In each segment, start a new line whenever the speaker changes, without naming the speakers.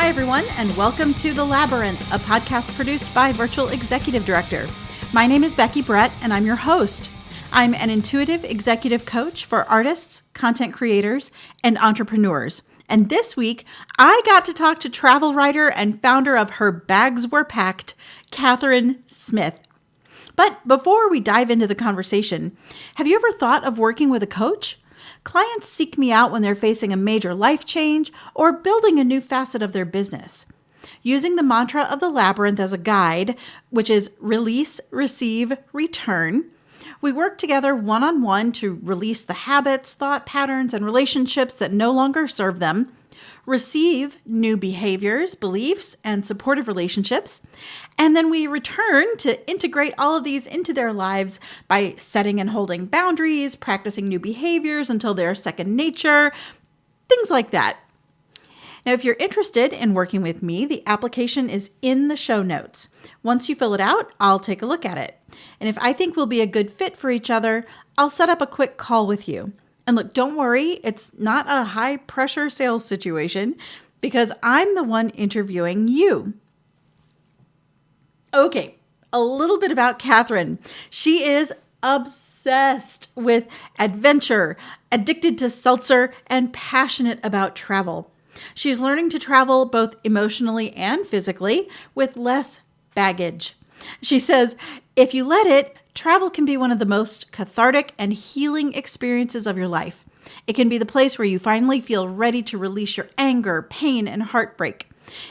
Hi, everyone, and welcome to The Labyrinth, a podcast produced by Virtual Executive Director. My name is Becky Brett, and I'm your host. I'm an intuitive executive coach for artists, content creators, and entrepreneurs. And this week, I got to talk to travel writer and founder of Her Bags Were Packed, Catherine Smith. But before we dive into the conversation, have you ever thought of working with a coach? Clients seek me out when they're facing a major life change or building a new facet of their business. Using the mantra of the labyrinth as a guide, which is release, receive, return, we work together one-on-one to release the habits, thought patterns, and relationships that no longer serve them, receive new behaviors, beliefs, and supportive relationships, and then we return to integrate all of these into their lives by setting and holding boundaries, practicing new behaviors until they're second nature, things like that. Now, if you're interested in working with me, the application is in the show notes. Once you fill it out, I'll take a look at it. And if I think we'll be a good fit for each other, I'll set up a quick call with you. And look, don't worry, it's not a high-pressure sales situation because I'm the one interviewing you. Okay, a little bit about Catherine. She is obsessed with adventure, addicted to seltzer, and passionate about travel. She's learning to travel both emotionally and physically with less baggage. She says, if you let it, travel can be one of the most cathartic and healing experiences of your life. It can be the place where you finally feel ready to release your anger, pain, and heartbreak.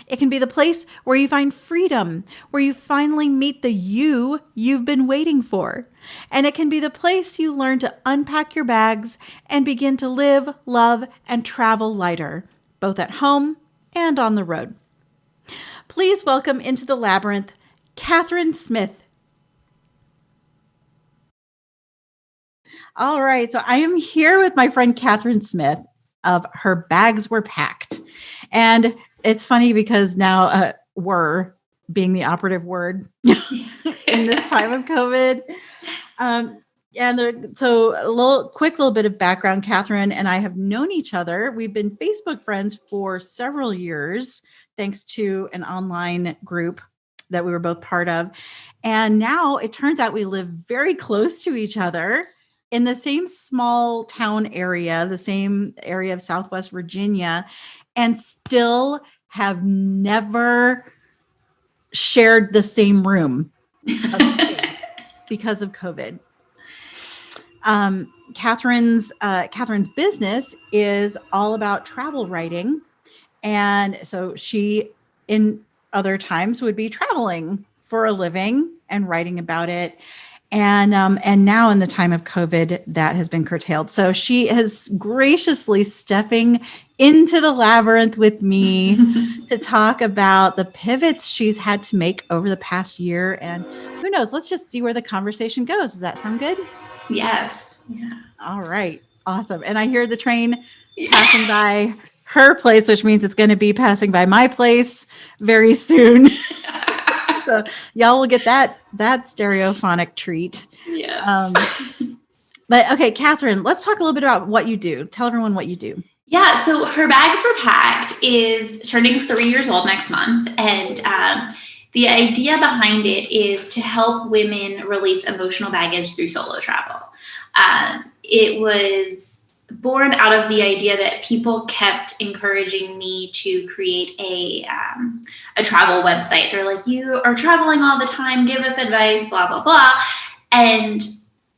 It can be the place where you find freedom, where you finally meet the you've been waiting for. And it can be the place you learn to unpack your bags and begin to live, love, and travel lighter, both at home and on the road. Please welcome into the labyrinth, Catherine Smith. All right, so I am here with my friend Catherine Smith of Her Bags Were Packed. And it's funny because now were being the operative word in this time of COVID. So a quick little bit of background, Catherine and I have known each other. We've been Facebook friends for several years, thanks to an online group that we were both part of. And now it turns out we live very close to each other in the same small town area, the same area of Southwest Virginia, and still have never shared the same room of space because of COVID. Catherine's business is all about travel writing. And so she, in other times, would be traveling for a living and writing about it. And now in the time of COVID, that has been curtailed. So she is graciously stepping into the labyrinth with me to talk about the pivots she's had to make over the past year. And who knows, let's just see where the conversation goes. Does that sound good?
Yes. Yeah.
All right. Awesome. And I hear the train passing by her place, which means it's going to be passing by my place very soon. So y'all will get that stereophonic treat.
Yes.
But okay, Catherine, let's talk a little bit about what you do. Tell everyone what you do.
Yeah. So Her Bags Were Packed is turning 3 years old next month. And the idea behind it is to help women release emotional baggage through solo travel. It was born out of the idea that people kept encouraging me to create a travel website. They're like, you are traveling all the time, give us advice, blah, blah, blah. And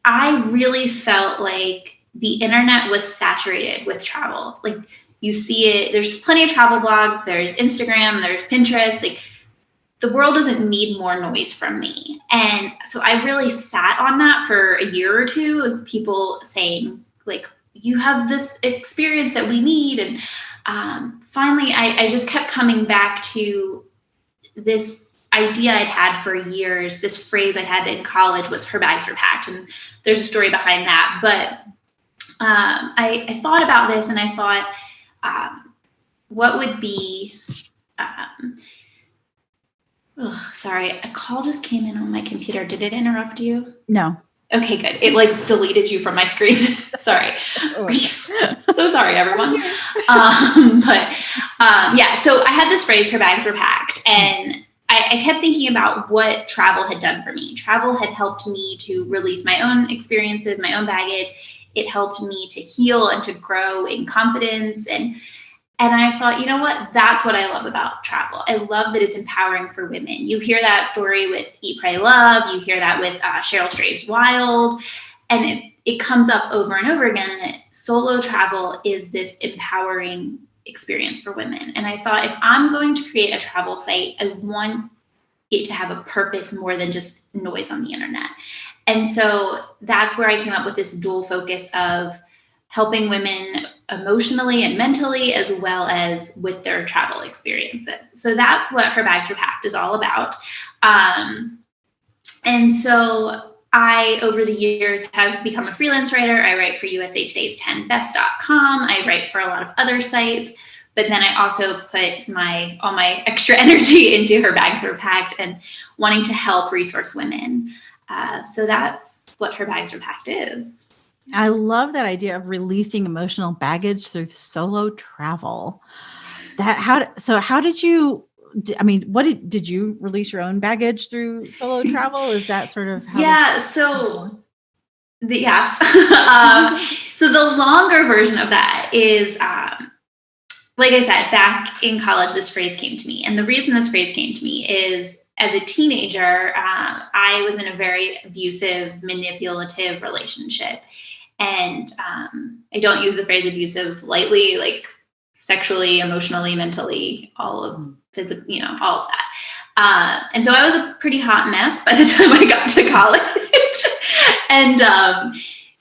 I really felt like the internet was saturated with travel. Like you see it, there's plenty of travel blogs, there's Instagram, there's Pinterest, like the world doesn't need more noise from me. And so I really sat on that for a year or two with people saying like, you have this experience that we need. And finally, I just kept coming back to this idea I'd had for years. This phrase I had in college was her bags were packed. And there's a story behind that. But I thought about this and I thought, what would be, sorry, a call just came in on my computer. Did it interrupt you?
No.
Okay, good. It like deleted you from my screen. Sorry. So sorry, everyone. Yeah, so I had this phrase, her bags were packed, and I kept thinking about what travel had done for me. Travel had helped me to release my own experiences, my own baggage. It helped me to heal and to grow in confidence. And I thought, you know what? That's what I love about travel. I love that it's empowering for women. You hear that story with Eat, Pray, Love. You hear that with Cheryl Strayed's Wild. And it comes up over and over again that solo travel is this empowering experience for women. And I thought, if I'm going to create a travel site, I want it to have a purpose more than just noise on the internet. And so that's where I came up with this dual focus of helping women emotionally and mentally, as well as with their travel experiences. So that's what Her Bags Were Packed is all about. And so I, over the years, have become a freelance writer. I write for USA Today's 10best.com. I write for a lot of other sites, but then I also put all my extra energy into Her Bags Were Packed and wanting to help resource women. So that's what Her Bags Were Packed is.
I love that idea of releasing emotional baggage through solo travel. How did you, I mean, did you release your own baggage through solo travel? Is that sort of how?
Yes. So the longer version of that is, like I said, back in college, this phrase came to me. And the reason this phrase came to me is, as a teenager, I was in a very abusive, manipulative relationship. And I don't use the phrase abusive lightly, like sexually, emotionally, mentally, all of physical, all of that. And so I was a pretty hot mess by the time I got to college. And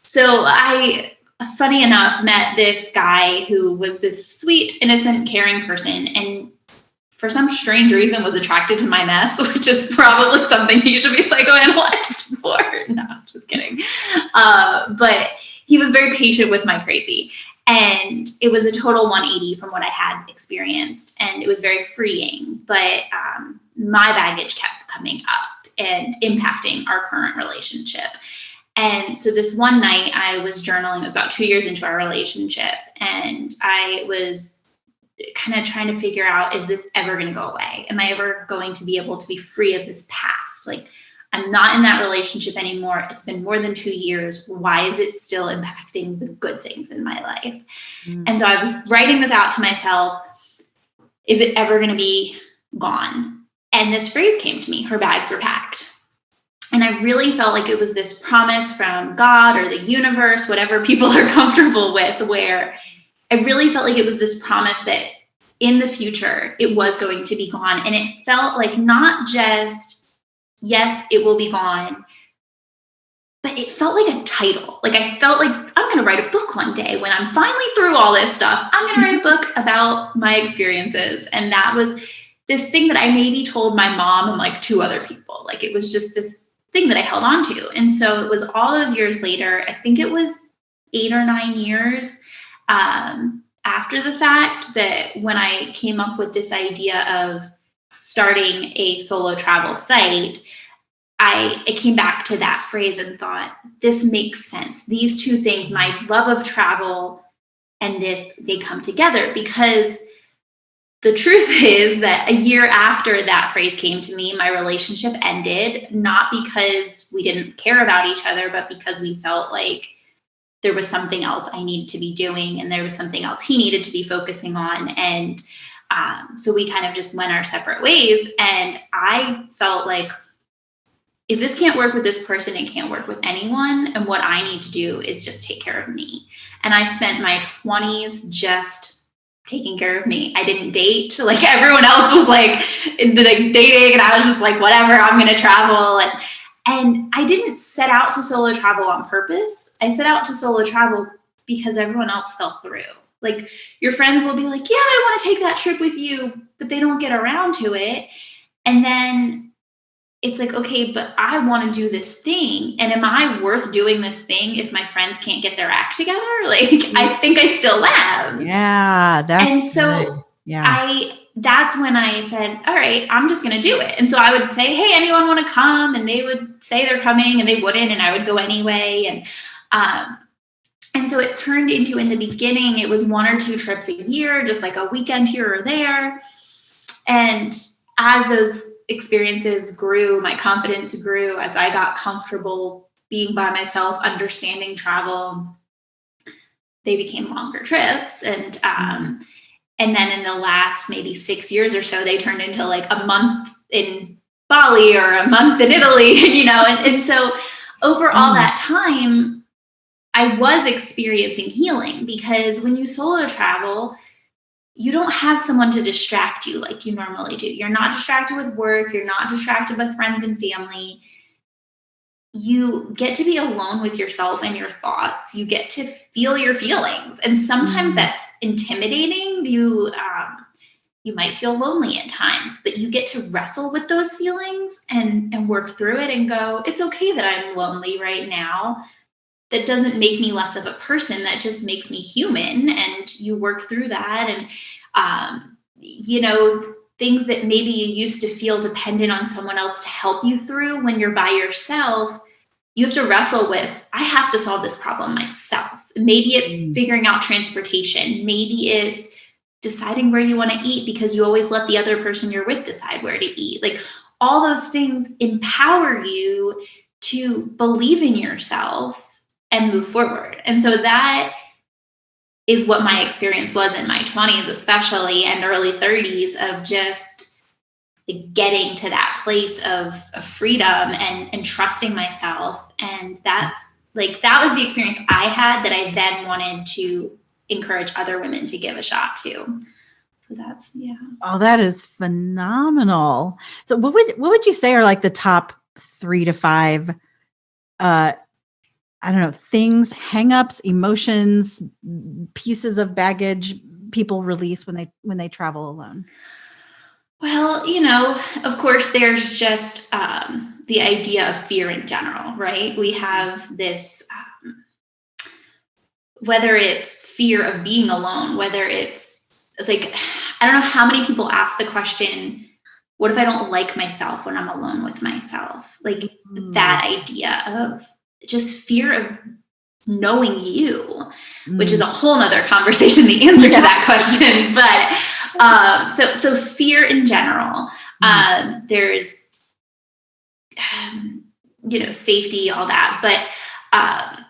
so I, funny enough, met this guy who was this sweet, innocent, caring person. And for some strange reason was attracted to my mess, which is probably something you should be psychoanalyzed for. No, just kidding. But he was very patient with my crazy. And it was a total 180 from what I had experienced. And it was very freeing. But my baggage kept coming up and impacting our current relationship. And so this one night I was journaling. It was about 2 years into our relationship. And I was kind of trying to figure out, is this ever going to go away? Am I ever going to be able to be free of this past? Like, I'm not in that relationship anymore. It's been more than 2 years. Why is it still impacting the good things in my life? And so I was writing this out to myself. Is it ever going to be gone? And this phrase came to me, her bags were packed. And I really felt like it was this promise from God or the universe, whatever people are comfortable with, where I really felt like it was this promise that in the future, it was going to be gone. And it felt like not just, yes, it will be gone, but it felt like a title. Like I felt like I'm going to write a book one day when I'm finally through all this stuff. I'm going to write a book about my experiences. And that was this thing that I maybe told my mom and like 2 other people. Like it was just this thing that I held on to. And so it was all those years later, I think it was 8 or 9 years after the fact, that when I came up with this idea of starting a solo travel site, I came back to that phrase and thought, this makes sense. These 2 things, my love of travel and this, they come together, because the truth is that a year after that phrase came to me, my relationship ended, not because we didn't care about each other, but because we felt like there was something else I needed to be doing, and there was something else he needed to be focusing on. And so we kind of just went our separate ways. And I felt like, if this can't work with this person, it can't work with anyone. And what I need to do is just take care of me. And I spent my 20s just taking care of me. I didn't date. Like everyone else was like dating, and I was just like, whatever, I'm going to travel. And I didn't set out to solo travel on purpose. I set out to solo travel because everyone else fell through. Like your friends will be like, yeah, I want to take that trip with you, but they don't get around to it. And then it's like, okay, but I want to do this thing. And am I worth doing this thing if my friends can't get their act together? Like, I think I still am.
Yeah.
And so
yeah.
I that's when I said, all right, I'm just going to do it. And so I would say, hey, anyone want to come? And they would say they're coming, and they wouldn't, and I would go anyway. And so it turned into, in the beginning, it was 1 or 2 trips a year, just like a weekend here or there. And as those experiences grew, my confidence grew as I got comfortable being by myself, understanding travel. They became longer trips. And then in the last maybe 6 years or so, they turned into like a month in Bali or a month in Italy, and so over all that time, I was experiencing healing, because when you solo travel, you don't have someone to distract you like you normally do. You're not distracted with work. You're not distracted with friends and family. You get to be alone with yourself and your thoughts. You get to feel your feelings. And sometimes that's intimidating. You might feel lonely at times, but you get to wrestle with those feelings and work through it and go, it's okay that I'm lonely right now. That doesn't make me less of a person. That just makes me human. And you work through that. And, things that maybe you used to feel dependent on someone else to help you through, when you're by yourself, you have to wrestle with, I have to solve this problem myself. Maybe it's figuring out transportation. Maybe it's deciding where you want to eat because you always let the other person you're with decide where to eat. Like, all those things empower you to believe in yourself and move forward. And so that is what my experience was in my 20s, especially, and early 30s, of just getting to that place of freedom and trusting myself. And that was the experience I had that I then wanted to encourage other women to give a shot to. So that's, yeah.
Oh, that is phenomenal. So what would you say are like the top 3 to 5, things, hangups, emotions, pieces of baggage people release when they travel alone?
Well, of course, there's just the idea of fear in general, right? We have this, whether it's fear of being alone, whether it's like, I don't know how many people ask the question, what if I don't like myself when I'm alone with myself? Like that idea of just fear of knowing you, which is a whole nother conversation, the answer to that question. But so fear in general, there's, safety, all that, but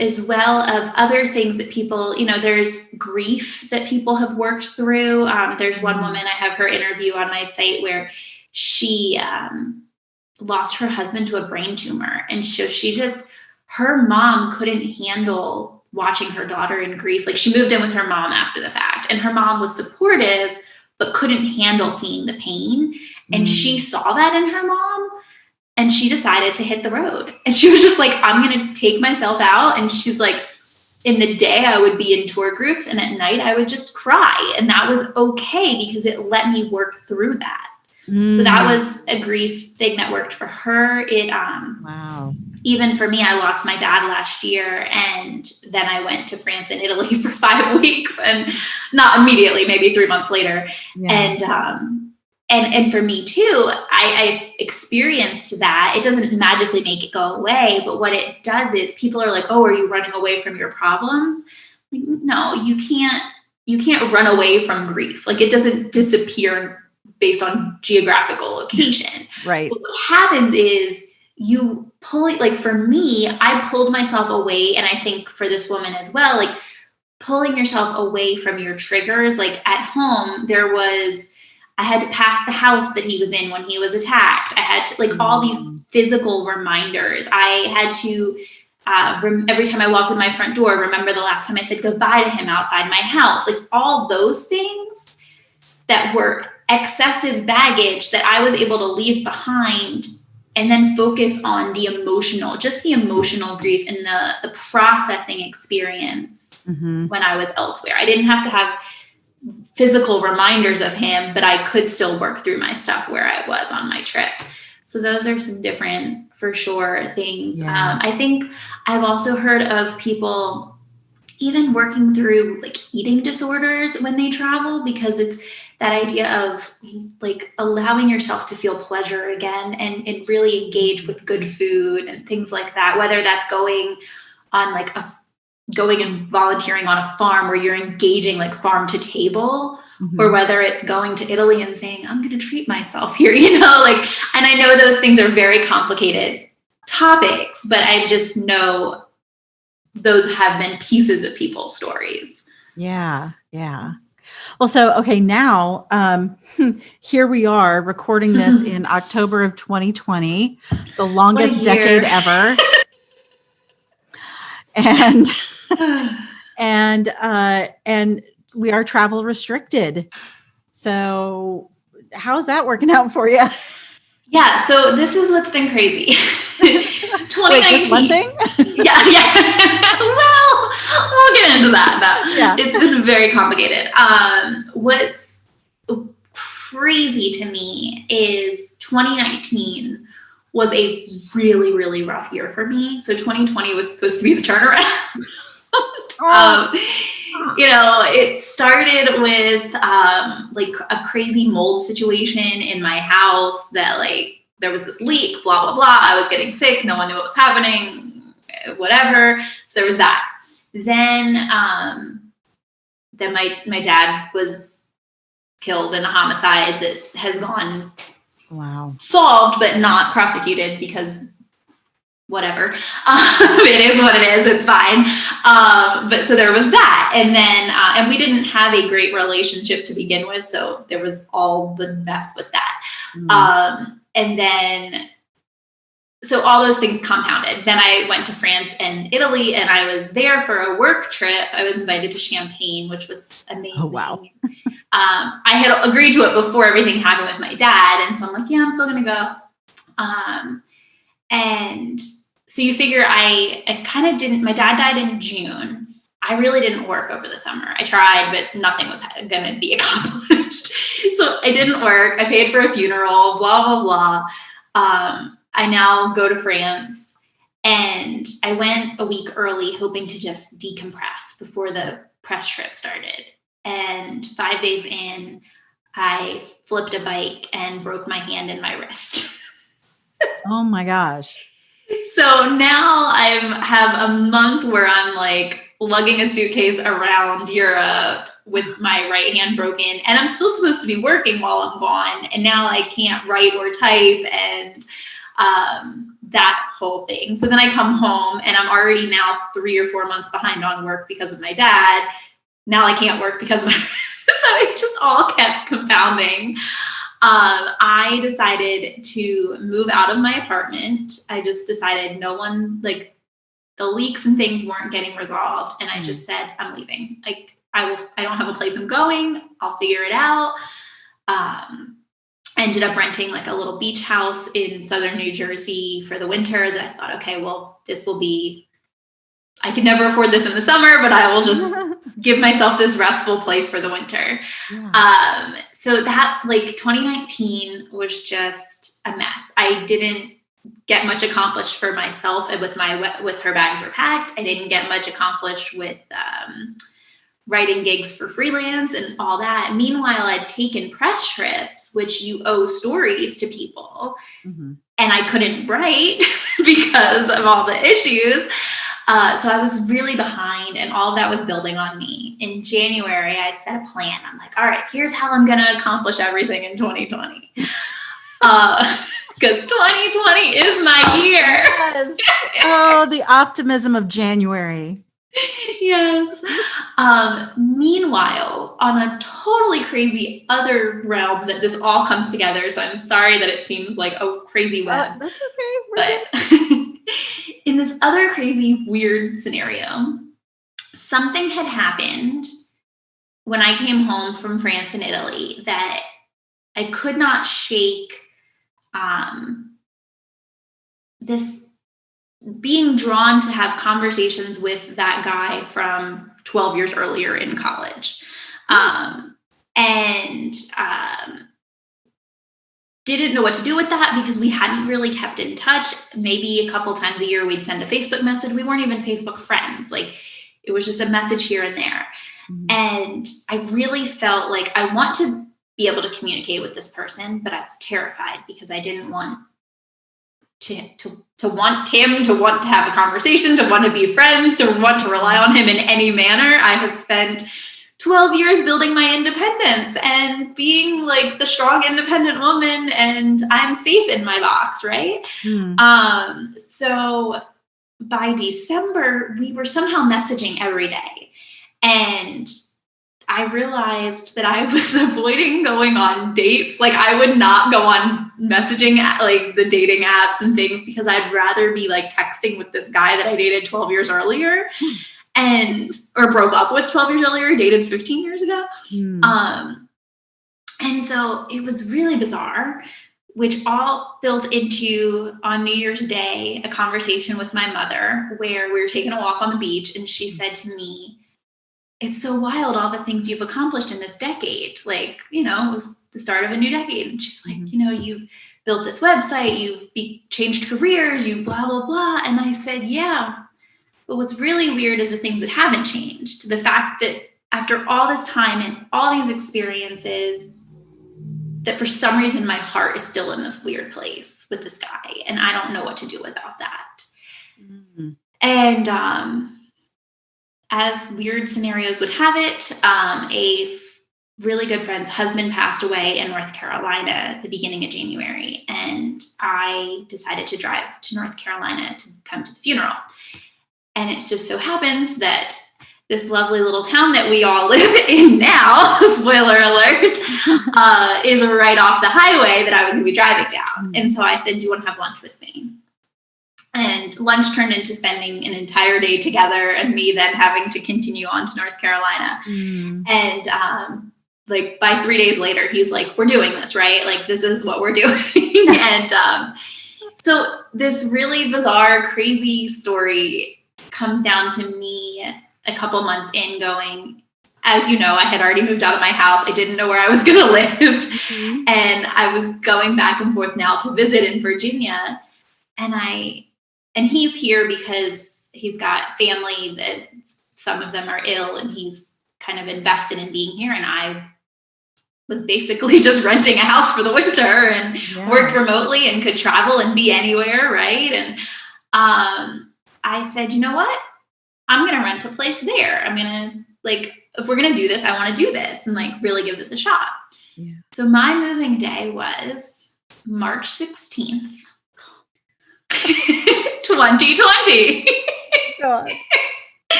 as well of other things that people, there's grief that people have worked through. There's one woman, I have her interview on my site, where she lost her husband to a brain tumor. And so her mom couldn't handle watching her daughter in grief. Like, she moved in with her mom after the fact, and her mom was supportive, but couldn't handle seeing the pain. And she saw that in her mom, and she decided to hit the road. And she was just like, I'm going to take myself out. And she's like, in the day I would be in tour groups, and at night I would just cry. And that was okay, because it let me work through that. So that was a grief thing that worked for her.
Wow.
Even for me, I lost my dad last year, and then I went to France and Italy for 5 weeks, and not immediately, maybe 3 months later. Yeah. And for me too, I experienced that. It doesn't magically make it go away, but what it does is, people are like, oh, are you running away from your problems? Like, no, you can't run away from grief. Like, it doesn't disappear based on geographical location.
Right.
But what happens is, you pull it, like for me, I pulled myself away. And I think for this woman as well, like pulling yourself away from your triggers. Like at home, I had to pass the house that he was in when he was attacked. I had to, like, all these physical reminders. I had to, every time I walked in my front door, remember the last time I said goodbye to him outside my house. Like, all those things that were excessive baggage that I was able to leave behind, and then focus on the emotional grief and the processing experience when I was elsewhere. I didn't have to have physical reminders of him, but I could still work through my stuff where I was on my trip. So those are some different, for sure, things. Yeah. I think I've also heard of people even working through like eating disorders when they travel, because that idea of like allowing yourself to feel pleasure again and really engage with good food and things like that, whether that's going on like going and volunteering on a farm where you're engaging like farm to table, or whether it's going to Italy and saying, I'm going to treat myself here, like, and I know those things are very complicated topics, but I just know those have been pieces of people's stories.
Yeah. Yeah. Well, so, okay, now here we are recording this in October of 2020, the longest decade ever. And we are travel restricted. So how's that working out for you?
Yeah. So this is what's been crazy. 2019.
Wait, just one thing?
Yeah. Well, we'll get into that. Yeah. It's been very complicated. What's crazy to me is 2019 was a really, really rough year for me. So 2020 was supposed to be the turnaround. It started with like a crazy mold situation in my house that like there was this leak, blah, blah, blah. I was getting sick. No one knew what was happening, whatever. So there was that. Then my dad was killed in a homicide that has gone solved, but not prosecuted because whatever. It is what it is. It's fine. But so there was that. And then, and we didn't have a great relationship to begin with. So there was all the mess with that. And then, so all those things compounded. Then I went to France and Italy, and I was there for a work trip. I was invited to Champagne, which was amazing.
Oh, wow.
I had agreed to it before everything happened with my dad. And so I'm like, yeah, I'm still going to go. And so you figure I kind of didn't, my dad died in June. I really didn't work over the summer. I tried, but nothing was going to be accomplished. So I didn't work. I paid for a funeral, blah, blah, blah. I now go to France, and I went a week early hoping to just decompress before the press trip started. And 5 days in, I flipped a bike and broke my hand and my wrist.
Oh my gosh.
So now I have a month where I'm like lugging a suitcase around Europe with my right hand broken, and I'm still supposed to be working while I'm gone. And now I can't write or type, and that whole thing. So then I come home, and I'm already now 3 or 4 months behind on work because of my dad. Now I can't work because of my, so it just all kept compounding. I decided to move out of my apartment. I just decided no one, like the leaks and things weren't getting resolved. And I just said, I'm leaving. Like I don't have a place I'm going. I'll figure it out. I ended up renting like a little beach house in southern New Jersey for the winter that I thought, okay, well, this will be, I could never afford this in the summer, but I will just give myself this restful place for the winter. Yeah. So that like 2019 was just a mess. I didn't get much accomplished for myself and with Her Bags Were Packed. I didn't get much accomplished with writing gigs for freelance and all that. Meanwhile, I'd taken press trips, which you owe stories to people, and I couldn't write because of all the issues. So I was really behind, and all of that was building on me. In January, I set a plan. I'm like, all right, here's how I'm going to accomplish everything in 2020. Because 2020 is my year.
Yes. Oh, the optimism of January.
Yes. Meanwhile, on a totally crazy other realm that this all comes together, so I'm sorry that it seems like a crazy web.
That's okay.
But in this other crazy, weird scenario, something had happened when I came home from France and Italy that I could not shake. This being drawn to have conversations with that guy from 12 years earlier in college. Didn't know what to do with that because we hadn't really kept in touch. Maybe a couple times a year we'd send a Facebook message. We weren't even Facebook friends. Like it was just a message here and there. And I really felt like I want to be able to communicate with this person, but I was terrified because I didn't want to want him to want to have a conversation, to want to be friends, to want to rely on him in any manner. I have spent 12 years building my independence and being like the strong, independent woman, and I'm safe in my box, right? So by December, we were somehow messaging every day. And I realized that I was avoiding going on dates. Like, I would not go on messaging, like the dating apps and things, because I'd rather be like texting with this guy that I dated 12 years earlier or broke up with 12 years earlier, dated 15 years ago. And so it was really bizarre, which all built into, on New Year's Day, a conversation with my mother where we were taking a walk on the beach, and she said to me, "It's so wild, all the things you've accomplished in this decade. Like, it was the start of a new decade." And she's like, "You've built this website, you've changed careers, you blah, blah, blah." And I said, "Yeah. But what's really weird is the things that haven't changed. The fact that after all this time and all these experiences, that for some reason my heart is still in this weird place with this guy. And I don't know what to do about that." And as weird scenarios would have it, a really good friend's husband passed away in North Carolina at the beginning of January. And I decided to drive to North Carolina to come to the funeral. And it just so happens that this lovely little town that we all live in now, spoiler alert, is right off the highway that I was going to be driving down. And so I said, "Do you want to have lunch with me?" And lunch turned into spending an entire day together, and me then having to continue on to North Carolina. And like by 3 days later, he's like, "We're doing this, right? Like, this is what we're doing." And so this really bizarre, crazy story comes down to me a couple months in going, as you know, I had already moved out of my house. I didn't know where I was going to live. And I was going back and forth now to visit in Virginia. And he's here because he's got family that some of them are ill, and he's kind of invested in being here. And I was basically just renting a house for the winter and worked remotely and could travel and be anywhere. Right. And I said, "You know what? I'm going to rent a place there. I'm going to, like, if we're going to do this, I want to do this and like really give this a shot." So my moving day was March 16th, 2020.
God.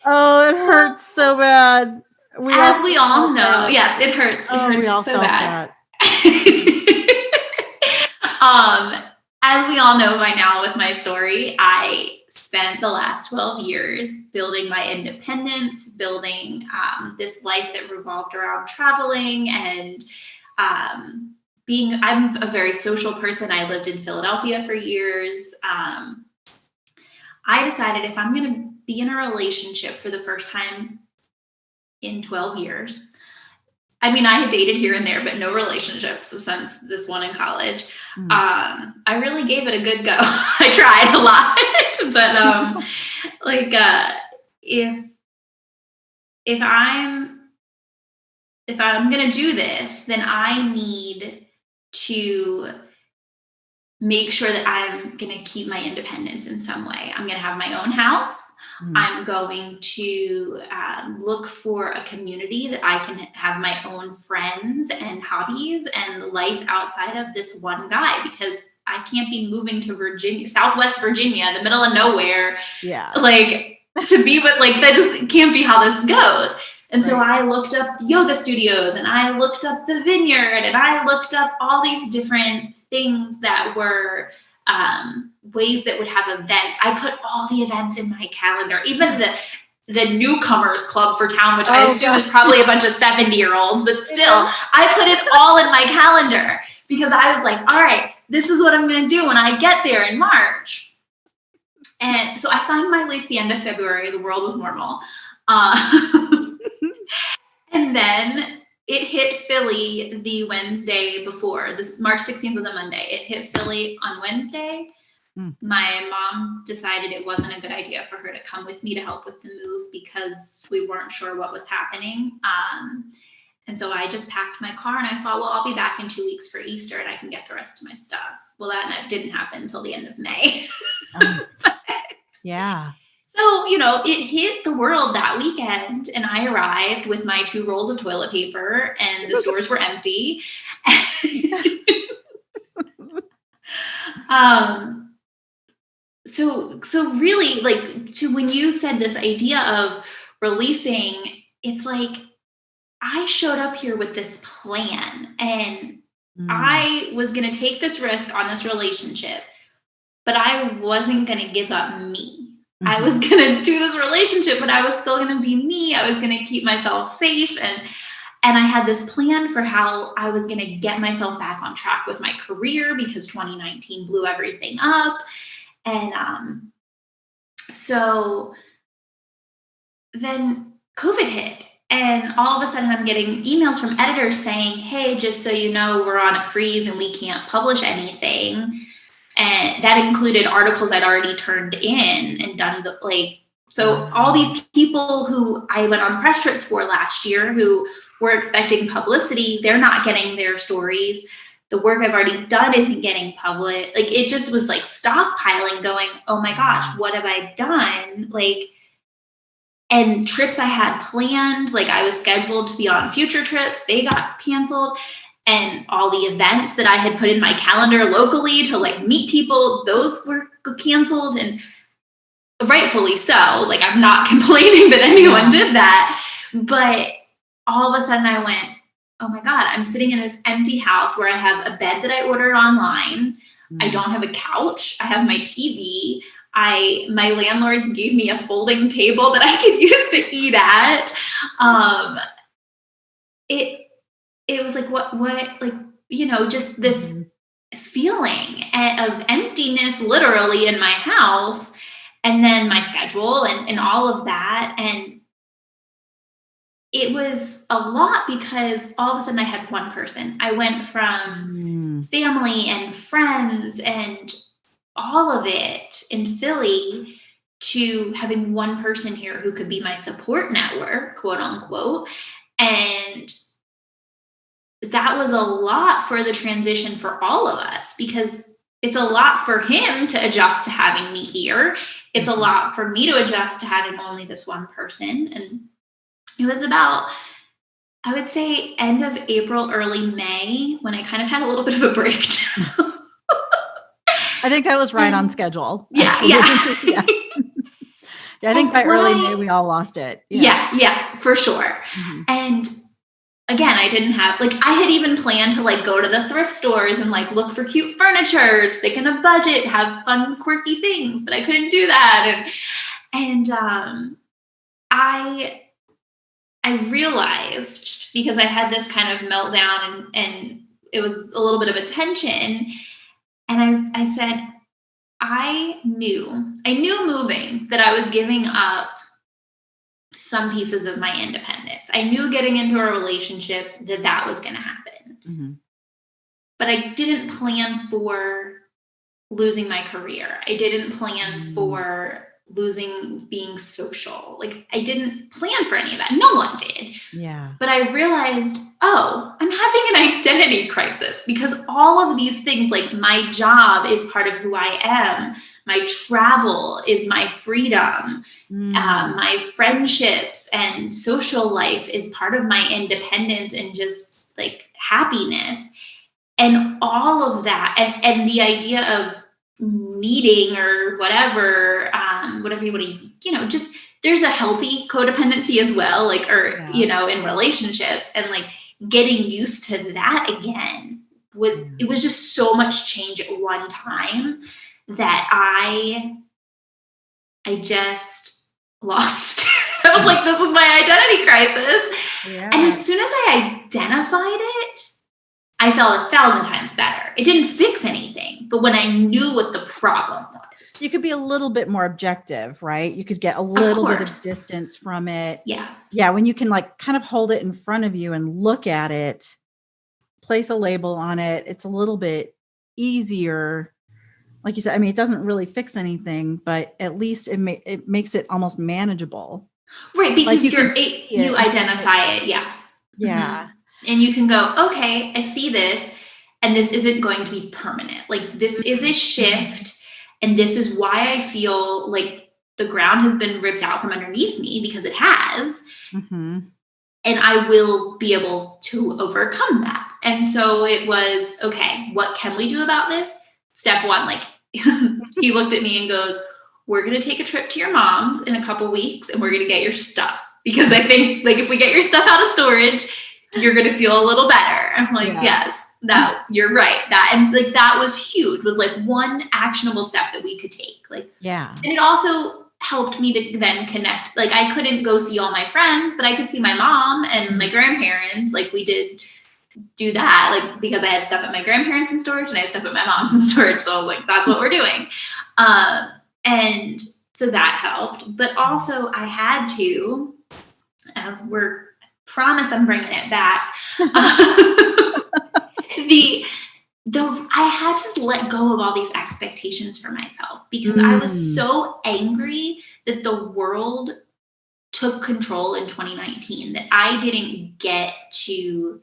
Oh, it hurts so bad.
As we all know. Yes, it hurts. It hurts so bad. As we all know by now with my story, I spent the last 12 years building my independence, building this life that revolved around traveling and I'm a very social person. I lived in Philadelphia for years. I decided if I'm going to be in a relationship for the first time in 12 years, I mean, I had dated here and there, but no relationships since this one in college. I really gave it a good go. I tried a lot, but if I'm going to do this, then I need to make sure that I'm going to keep my independence in some way. I'm going to have my own house. I'm going to look for a community that I can have my own friends and hobbies and life outside of this one guy, because I can't be moving to Virginia, Southwest Virginia, the middle of nowhere. Like to be with, like, that just can't be how this goes. And so I looked up yoga studios, and I looked up the Vineyard, and I looked up all these different things that were ways that would have events. I put all the events in my calendar, even the newcomers club for town, which I assume is probably a bunch of 70-year-olds, but still, I put it all in my calendar because I was like, all right, this is what I'm going to do when I get there in March. And so I signed my lease the end of February. The world was normal. And then it hit Philly the Wednesday before. This March 16th was a Monday. It hit Philly on Wednesday. My mom decided it wasn't a good idea for her to come with me to help with the move because we weren't sure what was happening. And so I just packed my car and I thought, well, I'll be back in 2 weeks for Easter and I can get the rest of my stuff. Well, that didn't happen until the end of May.
Yeah.
So, it hit the world that weekend and I arrived with my 2 rolls of toilet paper and the stores were empty. So really, when you said this idea of releasing, it's like, I showed up here with this plan and I was going to take this risk on this relationship, but I wasn't going to give up me. I was going to do this relationship, but I was still going to be me. I was going to keep myself safe. And I had this plan for how I was going to get myself back on track with my career because 2019 blew everything up. And so then COVID hit. And all of a sudden I'm getting emails from editors saying, hey, just so you know, we're on a freeze and we can't publish anything. And that included articles I'd already turned in and done so all these people who I went on press trips for last year who were expecting publicity, they're not getting their stories. The work I've already done isn't getting published. It just was stockpiling going, oh my gosh, what have I done? And trips I had planned, I was scheduled to be on future trips, they got canceled. And all the events that I had put in my calendar locally to meet people, those were canceled, and rightfully so. I'm not complaining that anyone did that. But all of a sudden I went, oh my God, I'm sitting in this empty house where I have a bed that I ordered online. I don't have a couch. I have my TV. My landlords gave me a folding table that I could use to eat at. It was just this feeling of emptiness literally in my house, and then my schedule and all of that. And it was a lot because all of a sudden I had one person. I went from family and friends and all of it in Philly to having one person here who could be my support network, quote unquote. And that was a lot for the transition for all of us, because it's a lot for him to adjust to having me here. It's a lot for me to adjust to having only this one person. And it was about, I would say, end of April, early May, when I kind of had a little bit of a breakdown.
I think that was right on schedule.
Yeah.
Yeah, I think by early May, we all lost it.
Yeah, for sure. And again, I didn't have, I had even planned to go to the thrift stores and look for cute furniture, stick in a budget, have fun, quirky things, but I couldn't do that. And I realized, because I had this kind of meltdown and it was a little bit of a tension. And I said, I knew moving that I was giving up some pieces of my independence. I knew getting into a relationship that was going to happen. But I didn't plan for losing my career. I didn't plan for losing being social. I didn't plan for any of that. No one did.
Yeah.
But I realized, I'm having an identity crisis, because all of these things, my job is part of who I am. My travel is my freedom. My friendships and social life is part of my independence and just happiness. And all of that, and the idea of needing or whatever you want to, just there's a healthy codependency as well, in relationships, and getting used to that again it was just so much change at one time that I just lost. I was this is my identity crisis. Yeah. And as soon as I identified it, I felt 1,000 times better. It didn't fix anything, but when I knew what the problem was.
You could be a little bit more objective, right? You could get a little bit of distance from it.
Yes.
Yeah, when you can kind of hold it in front of you and look at it, place a label on it, it's a little bit easier. Like you said, it doesn't really fix anything, but at least it makes it almost manageable.
Right, because you identify it. Yeah.
Yeah.
And you can go, okay, I see this, and this isn't going to be permanent. Like, this is a shift, and this is why I feel like the ground has been ripped out from underneath me, because it has.
Mm-hmm.
And I will be able to overcome that. And so it was, okay, what can we do about this? Step one, like, he looked at me and goes, we're going to take a trip to your mom's in a couple weeks, and we're going to get your stuff. Because I think, like, if we get your stuff out of storage, you're going to feel a little better. I'm like, yes, that you're right. That, and like, that was huge, was like one actionable step that we could take. Like, and it also helped me to then connect. Like, I couldn't go see all my friends, but I could see my mom and my grandparents. Like, we did do that, like, because I had stuff at my grandparents in storage and I had stuff at my mom's in storage. So like, that's what we're doing. And so that helped, but also I had to, as we're promise I'm bringing it back. I had to let go of all these expectations for myself, because I was so angry that the world took control in 2019, that I didn't get to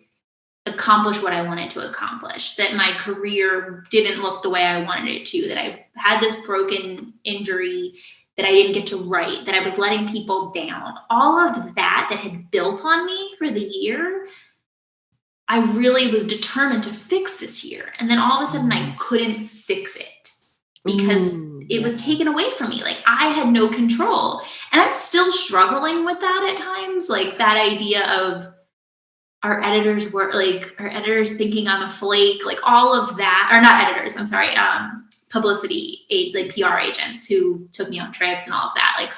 accomplish what I wanted to accomplish, that my career didn't look the way I wanted it to, that I had this broken injury that I didn't get to write, that I was letting people down. All of that had built on me for the year, I really was determined to fix this year. And then all of a sudden I couldn't fix it because it was taken away from me. Like, I had no control. And I'm still struggling with that at times. Like, that idea of our editors thinking I'm a flake, like all of that, or not editors, I'm sorry, publicity, like PR agents who took me on trips and all of that. Like,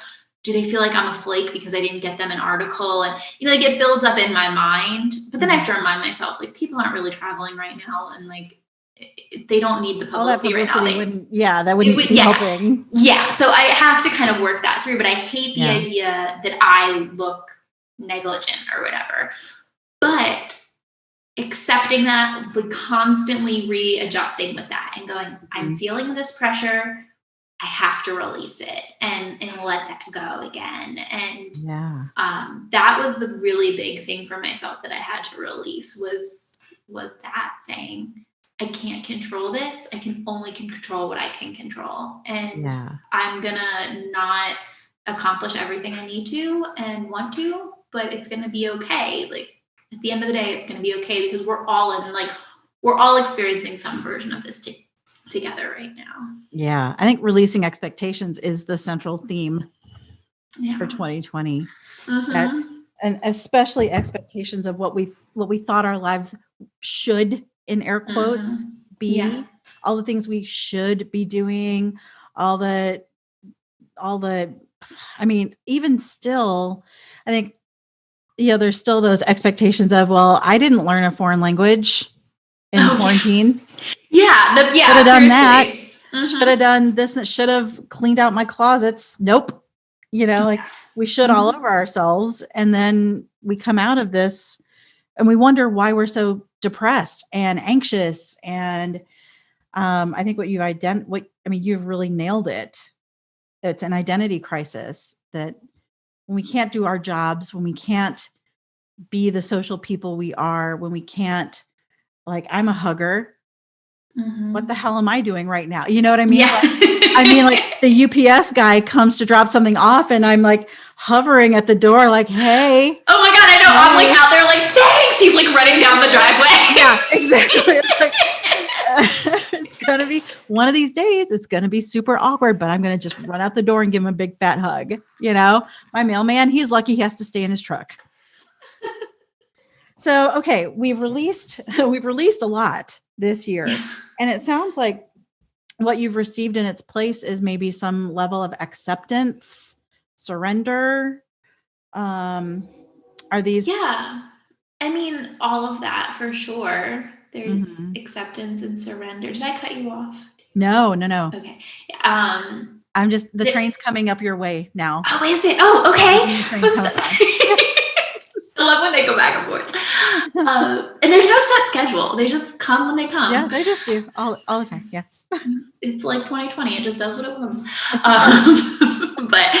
do they feel like I'm a flake because I didn't get them an article? And, like, it builds up in my mind, but then I have to remind myself, like, people aren't really traveling right now. And like, they don't need the publicity right now.
That wouldn't be helping.
Yeah. So I have to kind of work that through, but I hate the idea that I look negligent or whatever. But accepting that, but constantly readjusting with that and going, I'm feeling this pressure. I have to release it and let that go again. And that was the really big thing for myself that I had to release was that saying, I can't control this. I can only control what I can control. And I'm going to not accomplish everything I need to and want to, but it's going to be okay. Like, at the end of the day, it's going to be okay, because we're all experiencing some version of this together right now.
Yeah. I think releasing expectations is the central theme for 2020. And especially expectations of what we thought our lives should, in air quotes, be, all the things we should be doing, all the, I mean, even still, I think, there's still those expectations of, well, I didn't learn a foreign language in quarantine. Should have done that. Should have done this, and should have cleaned out my closets. Nope. Like, we should all over ourselves. And then we come out of this and we wonder why we're so depressed and anxious. And I think you've really nailed it. It's an identity crisis, that when we can't do our jobs, when we can't be the social people we are, when we can't, like, I'm a hugger. What the hell am I doing right now? You know what I mean?
Yeah.
Like the UPS guy comes to drop something off and I'm like hovering at the door like, hey.
Oh my God, I know. I'm like out there like, thanks. He's like running down the driveway.
Yeah, exactly. It's going to be one of these days, it's going to be super awkward, but I'm going to just run out the door and give him a big fat hug. My mailman, he's lucky he has to stay in his truck. So, okay, we've released a lot this year, and it sounds like what you've received in its place is maybe some level of acceptance, surrender. Are these?
Yeah. I mean, all of that for sure. There's acceptance and surrender. Did I cut you off?
No.
Okay.
I'm just, the train's coming up your way now.
Oh, is it? Oh, okay. I love when they go back and forth. And there's no set schedule. They just come when they come.
Yeah, they just do all the time. Yeah.
It's like 2020. It just does what it wants. But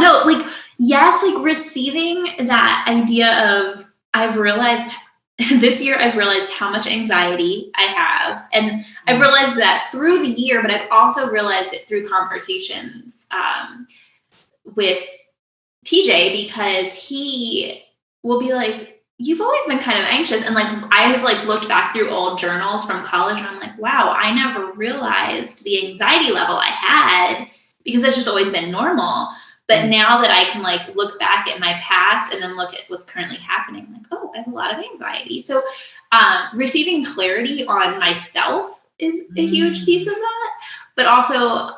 no, like, yes, like receiving that idea of, I've realized this year I've realized how much anxiety I have. And I've realized that through the year, but I've also realized it through conversations with TJ, because he will be like, you've always been kind of anxious. And like, I have like looked back through old journals from college and I'm like, wow, I never realized the anxiety level I had, because that's just always been normal. But now that I can like look back at my past and then look at what's currently happening, I'm like, oh, I have a lot of anxiety. So receiving clarity on myself is a huge piece of that, but also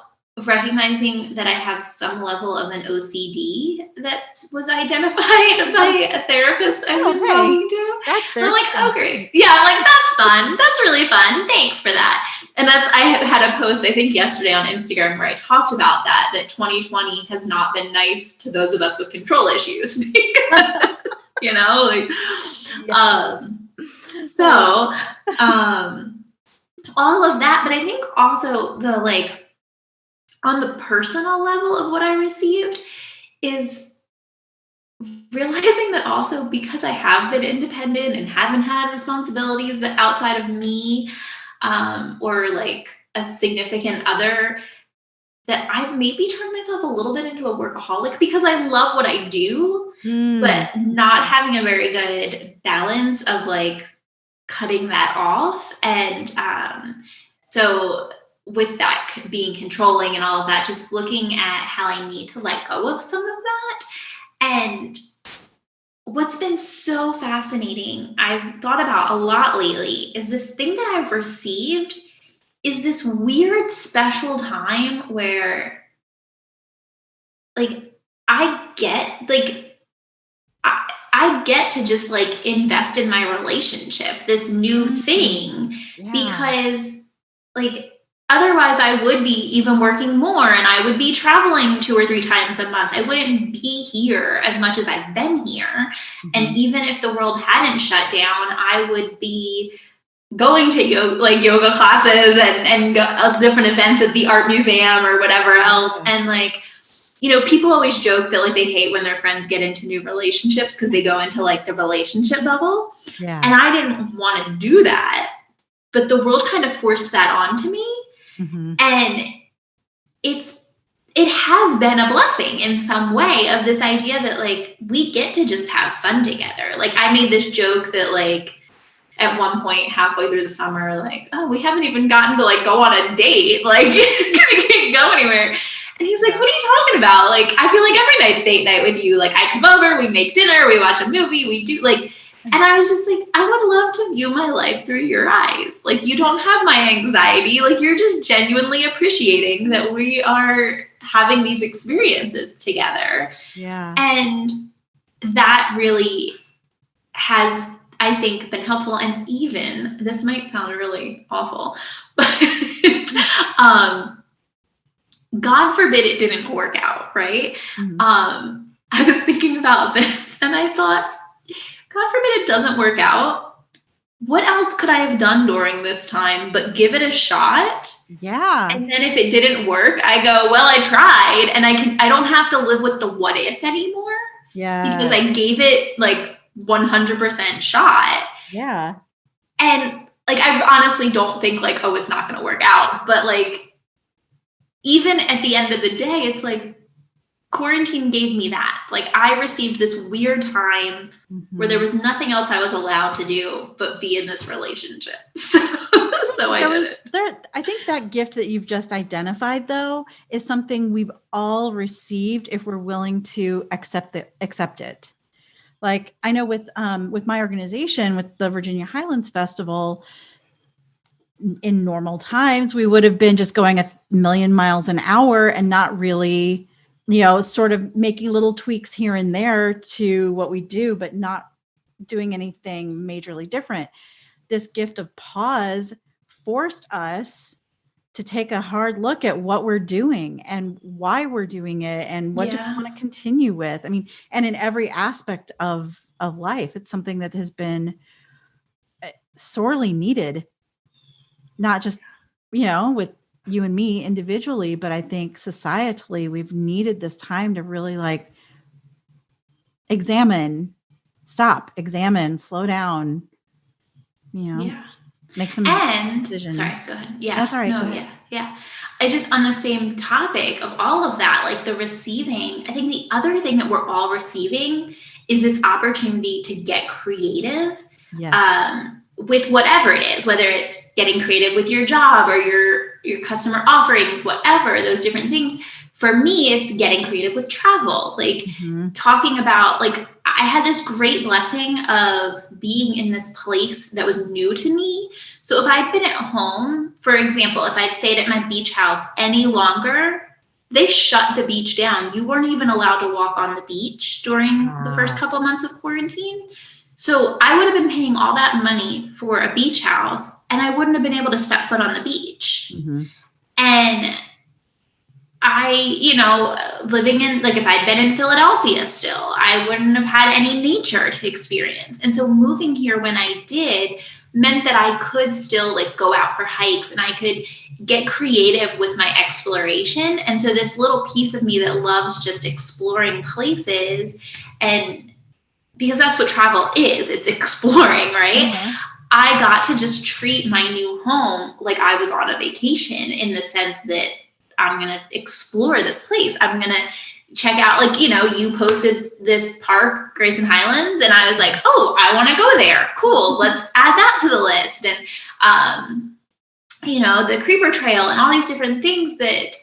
recognizing that I have some level of an OCD that was identified by a therapist I've been talking to. I'm like, oh, great. Yeah, I'm like, that's fun. That's really fun. Thanks for that. And I had a post, I think yesterday on Instagram, where I talked about that 2020 has not been nice to those of us with control issues. You know, like, all of that. But I think also the like, on the personal level of what I received is realizing that also, because I have been independent and haven't had responsibilities that outside of me or like a significant other, that I've maybe turned myself a little bit into a workaholic, because I love what I do, but not having a very good balance of like cutting that off. And so with that being controlling and all of that, just looking at how I need to let go of some of that. And what's been so fascinating, I've thought about a lot lately, is this thing that I've received is this weird special time where like I get to just like invest in my relationship, this new thing, because like otherwise I would be even working more and I would be traveling 2 or 3 times a month. I wouldn't be here as much as I've been here. And even if the world hadn't shut down, I would be going to yoga classes and different events at the art museum or whatever else. And like, you know, people always joke that like they hate when their friends get into new relationships because they go into like the relationship bubble. And I didn't want to do that, but the world kind of forced that onto me. And it has been a blessing in some way, of this idea that like we get to just have fun together. Like I made this joke that like at one point halfway through the summer, like, oh, we haven't even gotten to like go on a date, like because you can't go anywhere. And he's like, what are you talking about? Like, I feel like every night's date night with you. Like I come over, we make dinner, we watch a movie, we do like. And I was just like, I would love to view my life through your eyes. Like, you don't have my anxiety. Like, you're just genuinely appreciating that we are having these experiences together. And that really has, I think, been helpful. And even, this might sound really awful, but God forbid it didn't work out, right? I was thinking about this and I thought, God forbid it doesn't work out. What else could I have done during this time but give it a shot? And then if it didn't work, I go, well, I tried, and I don't have to live with the what if anymore. Because I gave it like 100% shot. And like, I honestly don't think like, oh, it's not going to work out. But like, even at the end of the day, it's like, quarantine gave me that. Like I received this weird time where there was nothing else I was allowed to do but be in this relationship. So I did it.
I think that gift that you've just identified, though, is something we've all received if we're willing to accept it. Like I know with my organization, with the Virginia Highlands Festival, in normal times, we would have been just going 1,000,000 miles an hour and not really, you know, sort of making little tweaks here and there to what we do, but not doing anything majorly different. This gift of pause forced us to take a hard look at what we're doing and why we're doing it and what do we want to continue with. I mean, and in every aspect of life, it's something that has been sorely needed, not just, you know, with you and me individually, but I think societally we've needed this time to really like examine, slow down,
Yeah.
make some
And
decisions.
sorry, go ahead. Yeah.
That's all right.
No,
Go ahead.
yeah. I just, on the same topic of all of that, like the receiving, I think the other thing that we're all receiving is this opportunity to get creative.
Yes.
With whatever it is, whether it's getting creative with your job or your customer offerings, whatever, those different things. For me, it's getting creative with travel, like talking about, like, I had this great blessing of being in this place that was new to me. So if I'd been at home, for example, if I'd stayed at my beach house any longer, they shut the beach down. You weren't even allowed to walk on the beach during the first couple months of quarantine. So I would have been paying all that money for a beach house, and I wouldn't have been able to step foot on the beach. And living in, like, if I'd been in Philadelphia still, I wouldn't have had any nature to experience. And so moving here when I did meant that I could still, like, go out for hikes, and I could get creative with my exploration. And so this little piece of me that loves just exploring places, and because that's what travel is, it's exploring, right? I got to just treat my new home like I was on a vacation, in the sense that I'm going to explore this place. I'm going to check out, like, you posted this park, Grayson Highlands, and I was like, oh, I want to go there. Cool. Let's add that to the list. And, the Creeper Trail and all these different things that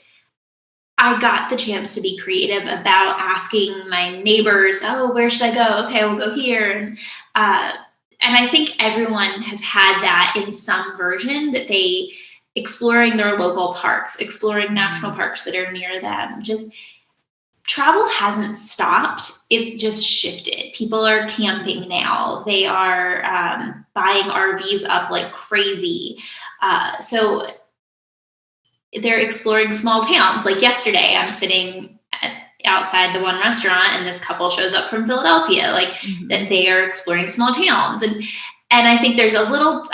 I got the chance to be creative about, asking my neighbors, oh, where should I go? Okay, we'll go here. And I think everyone has had that in some version, that they exploring their local parks, exploring national parks that are near them. Just travel hasn't stopped. It's just shifted. People are camping now. They are buying RVs up like crazy. So they're exploring small towns. Like yesterday, I'm sitting outside the one restaurant, and this couple shows up from Philadelphia, like that they are exploring small towns. And I think there's a little,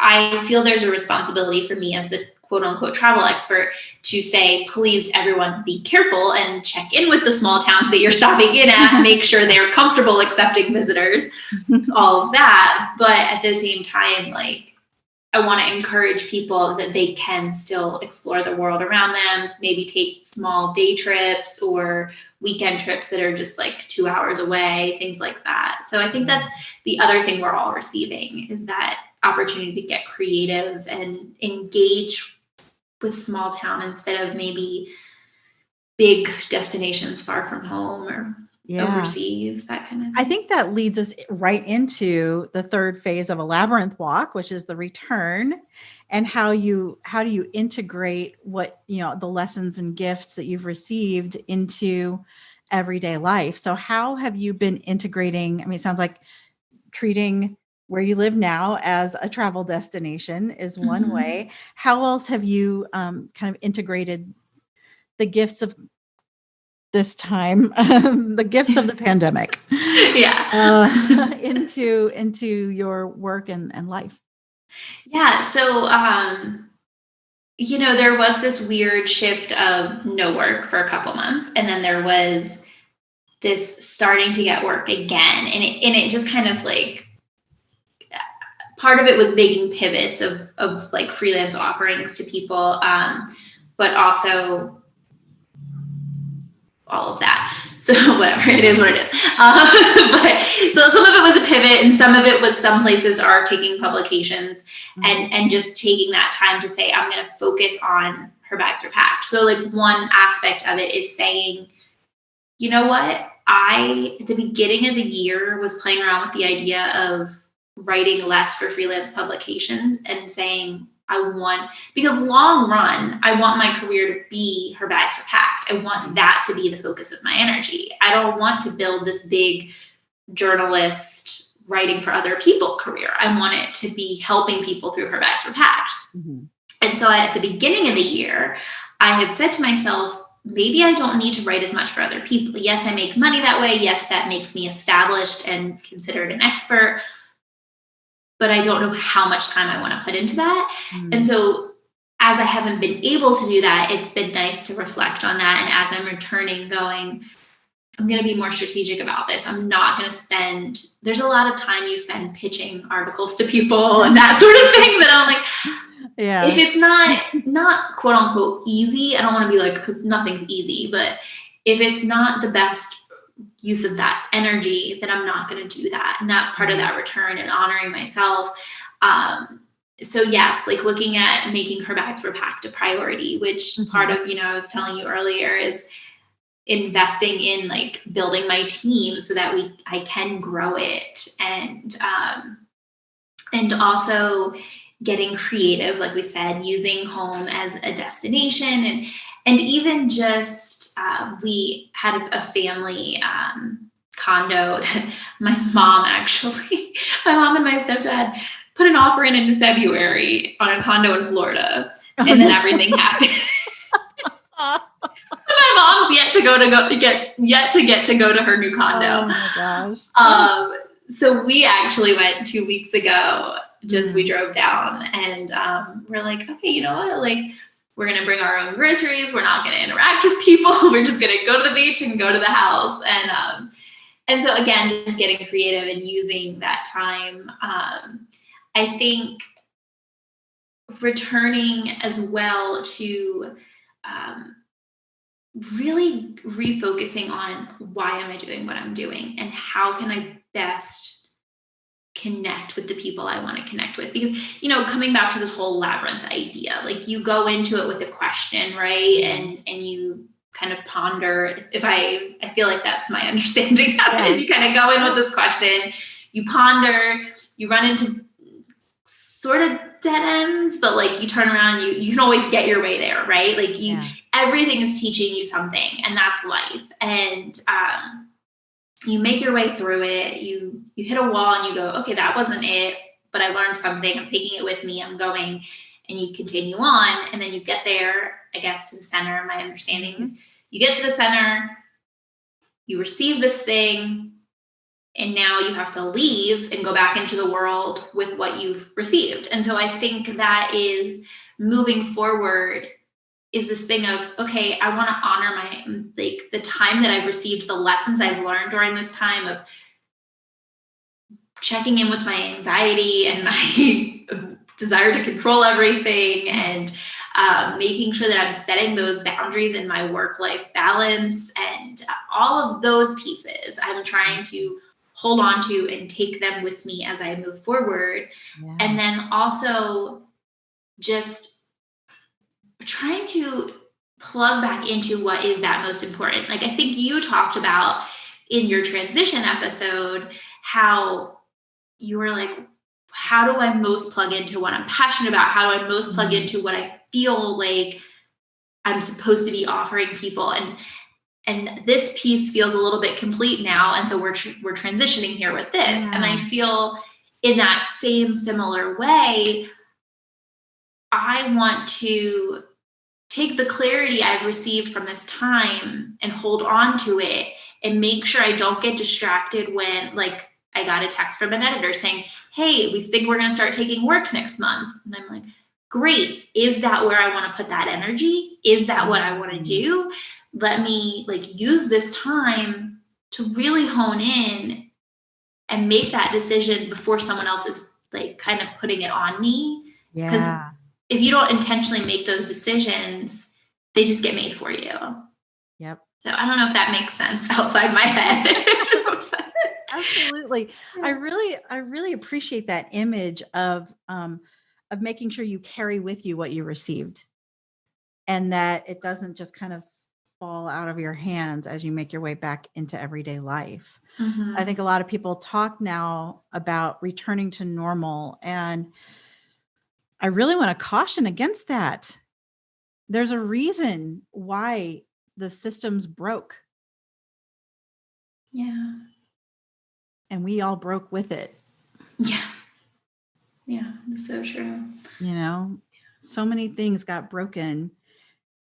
I feel there's a responsibility for me as the quote unquote travel expert to say, please, everyone, be careful and check in with the small towns that you're stopping in at, make sure they're comfortable accepting visitors, all of that. But at the same time, like, I want to encourage people that they can still explore the world around them, maybe take small day trips or weekend trips that are just like 2 hours away, things like that. So I think that's the other thing we're all receiving, is that opportunity to get creative and engage with small town instead of maybe big destinations far from home or overseas, that kind of thing.
I think that leads us right into the third phase of a labyrinth walk, which is the return, and how do you integrate what, the lessons and gifts that you've received into everyday life. So how have you been integrating? I mean, it sounds like treating where you live now as a travel destination is one way. How else have you kind of integrated the gifts of this time, the gifts of the pandemic, into your work and life?
Yeah. So, there was this weird shift of no work for a couple months, and then there was this starting to get work again, and it just kind of like, part of it was making pivots of like freelance offerings to people, but also all of that. So whatever, it is what it is. But so some of it was a pivot, and some of it was, some places are taking publications and just taking that time to say, I'm going to focus on Her Bags Are Packed. So like one aspect of it is saying, you know what? At the beginning of the year, was playing around with the idea of writing less for freelance publications and saying, because long run, I want my career to be Her Bags Are Packed. I want that to be the focus of my energy. I don't want to build this big journalist writing for other people career. I want it to be helping people through Her Bags Are Packed. And so at the beginning of the year, I had said to myself, maybe I don't need to write as much for other people. Yes, I make money that way. Yes, that makes me established and considered an expert. But I don't know how much time I want to put into that. And so as I haven't been able to do that, it's been nice to reflect on that. And as I'm returning, going, I'm going to be more strategic about this. I'm not going to spend, there's a lot of time you spend pitching articles to people and that sort of thing that I'm like,
yeah,
if it's not quote unquote easy, I don't want to be like, because nothing's easy, but if it's not the best use of that energy, then I'm not going to do that. And that's part of that return and honoring myself. So yes, like looking at making her bags were packed a priority, which part of, I was telling you earlier is investing in like building my team so that I can grow it, and also getting creative, like we said, using home as a destination, and even just we had a family condo that my mom and my stepdad put an offer in February on a condo in Florida, and then everything happened. My mom's yet to get to go to her new condo.
Oh my gosh.
So we actually went 2 weeks ago. We drove down, and we're like, okay, you know what? Like, we're gonna bring our own groceries. We're not gonna interact with people. We're just gonna go to the beach and go to the house. And so again, just getting creative and using that time. I think returning as well to really refocusing on why am I doing what I'm doing, and how can I best connect with the people I want to connect with. Because, coming back to this whole labyrinth idea, like you go into it with a question, right? And you kind of ponder. If I feel like that's my understanding of it, is you kind of go in with this question, you ponder, you run into sort of dead ends, but like you turn around and you can always get your way there, right? Like everything is teaching you something, and that's life. And you make your way through it. You hit a wall and you go, okay, that wasn't it, but I learned something. I'm taking it with me. I'm going, and you continue on. And then you get there, I guess, to the center. My understanding is you get to the center, you receive this thing, and now you have to leave and go back into the world with what you've received. And so I think that is moving forward is this thing of, okay, I want to honor the time that I've received, the lessons I've learned during this time of checking in with my anxiety and my desire to control everything, and making sure that I'm setting those boundaries in my work-life balance, and all of those pieces I'm trying to hold on to and take them with me as I move forward. And then also just trying to plug back into what is that most important. Like I think you talked about in your transition episode, how you were like, how do I most plug into what I'm passionate about? How do I most plug into what I feel like I'm supposed to be offering people? And this piece feels a little bit complete now. And so we're transitioning here with this. And I feel in that same similar way, I want to take the clarity I've received from this time and hold on to it, and make sure I don't get distracted when, like, I got a text from an editor saying, hey, we think we're going to start taking work next month. And I'm like, great. Is that where I want to put that energy? Is that what I want to do? Let me use this time to really hone in and make that decision before someone else is kind of putting it on me. Because if you don't intentionally make those decisions, they just get made for you.
Yep.
So I don't know if that makes sense outside my head.
Absolutely. I really appreciate that image of making sure you carry with you what you received, and that it doesn't just kind of fall out of your hands as you make your way back into everyday life. I think a lot of people talk now about returning to normal, and I really want to caution against that. There's a reason why the systems broke.
Yeah.
And we all broke with it.
Yeah. Yeah, that's so true.
So many things got broken,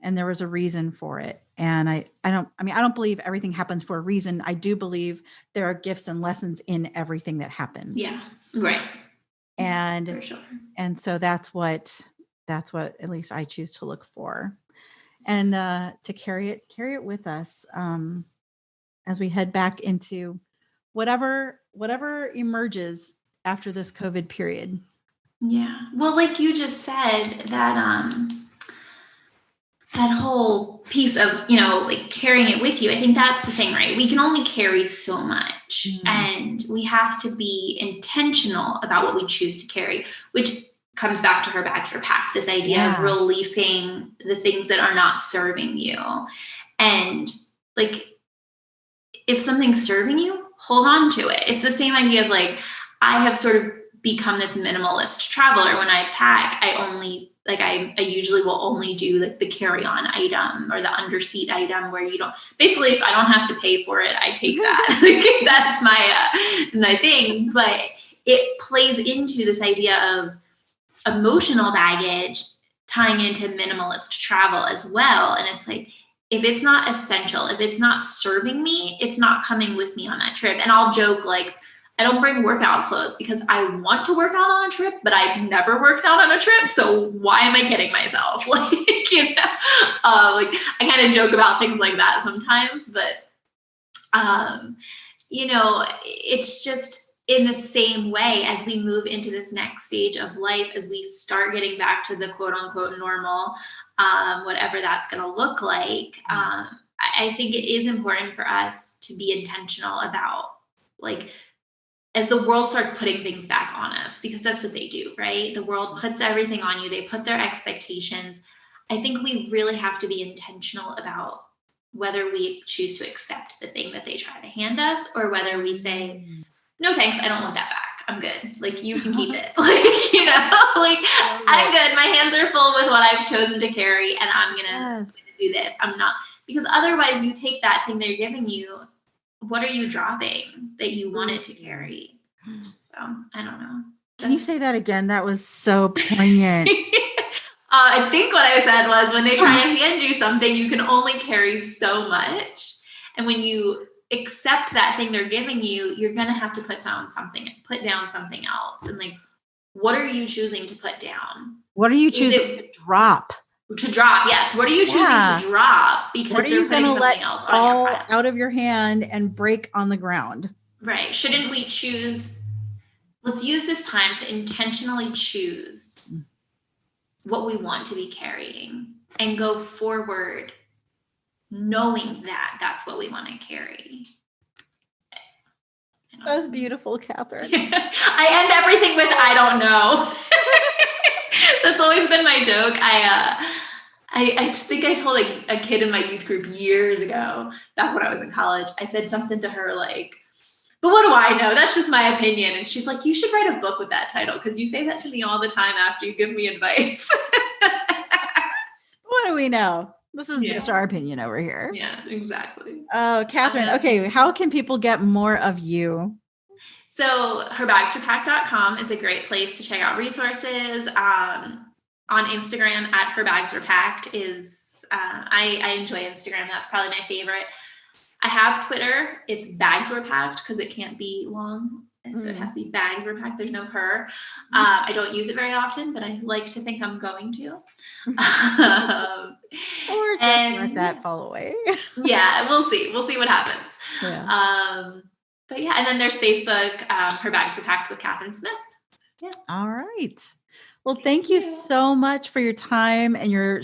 and there was a reason for it. And I don't believe everything happens for a reason. I do believe there are gifts and lessons in everything that happens.
Yeah. Right.
And
for sure.
And so that's what at least I choose to look for, and to carry it with us. as we head back into whatever emerges after this COVID period.
Yeah. Well, like you just said, that whole piece of, like carrying it with you, I think that's the thing, right? We can only carry so much, and we have to be intentional about what we choose to carry, which comes back to her bags are packed, this idea of releasing the things that are not serving you. And like, if something's serving you, hold on to it. It's the same idea of like, I have sort of become this minimalist traveler. When I pack, I usually will only do like the carry-on item or the underseat item where you don't, basically if I don't have to pay for it, I take that. Like, that's my thing. But it plays into this idea of emotional baggage tying into minimalist travel as well. And it's like, if it's not essential, if it's not serving me, it's not coming with me on that trip. And I'll joke like, I don't bring workout clothes because I want to work out on a trip, but I've never worked out on a trip. So why am I kidding myself? Like, like I kind of joke about things like that sometimes, but, it's just in the same way as we move into this next stage of life, as we start getting back to the quote unquote normal, whatever that's going to look like. I think it is important for us to be intentional about like, as the world starts putting things back on us, because that's what they do, right? The world puts everything on you. They put their expectations. I think we really have to be intentional about whether we choose to accept the thing that they try to hand us, or whether we say, no, thanks, I don't want that back. I'm good. Like, you can keep it. I'm good. My hands are full with what I've chosen to carry, and I'm going to do this. I'm not, because otherwise you take that thing they're giving you. What are you dropping that you wanted to carry? So I don't know.
Can you say that again? That was so poignant.
I think what I said was, when they try to hand you something, you can only carry so much. And when you accept that thing they're giving you, you're going to have to put down something else. And like, what are you choosing to put down?
What are you choosing to drop?
To drop, yes. What are you choosing to drop? Because
what are you going to let fall out of your hand and break on the ground?
Right. Shouldn't we choose? Let's use this time to intentionally choose what we want to be carrying and go forward knowing that that's what we want to carry.
That was beautiful, Catherine.
I end everything with, I don't know. That's always been my joke. I think I told a kid in my youth group years ago, back when I was in college, I said something to her like, but what do I know? That's just my opinion. And she's like, you should write a book with that title, because you say that to me all the time after you give me advice.
What do we know? This is just our opinion over here.
Yeah, exactly.
Oh, Catherine. Okay. How can people get more of you?
So herbagsrepacked.com is a great place to check out resources. On Instagram at herbagsrepacked is, I enjoy Instagram. That's probably my favorite. I have Twitter. It's bags were packed, because it can't be long. So it has to be bags were packed. There's no her. I don't use it very often, but I like to think I'm going to.
Or just let that fall away.
Yeah, we'll see. We'll see what happens.
Yeah.
But yeah, and then there's Facebook, Her Bags Were Packed with Catherine Smith. Yeah.
All right. Well, thank you so much for your time and your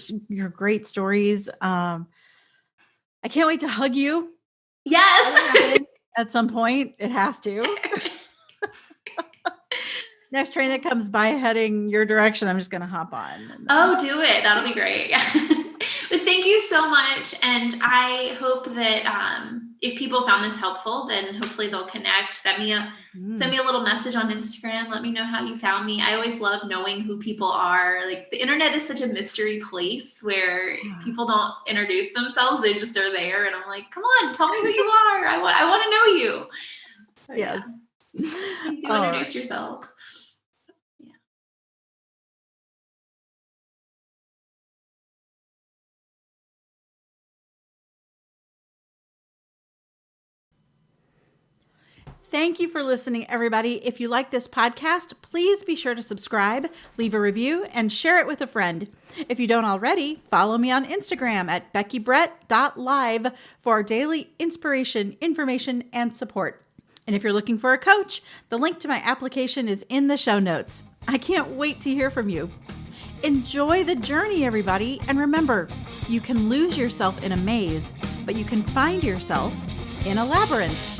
great stories. I can't wait to hug you.
Yes.
At some point, it has to. Next train that comes by heading your direction, I'm just going to hop on.
Oh, do it. That'll be great. But thank you so much. And I hope that if people found this helpful, then hopefully they'll connect. Send me a little message on Instagram. Let me know how you found me. I always love knowing who people are. Like, the internet is such a mystery place where people don't introduce themselves. They just are there. And I'm like, come on, tell me who you are. I want to know you. So,
yes.
Yeah. You do introduce yourselves.
Thank you for listening, everybody. If you like this podcast, please be sure to subscribe, leave a review, and share it with a friend. If you don't already, follow me on Instagram at beckybrett.live for daily inspiration, information, and support. And if you're looking for a coach, the link to my application is in the show notes. I can't wait to hear from you. Enjoy the journey, everybody. And remember, you can lose yourself in a maze, but you can find yourself in a labyrinth.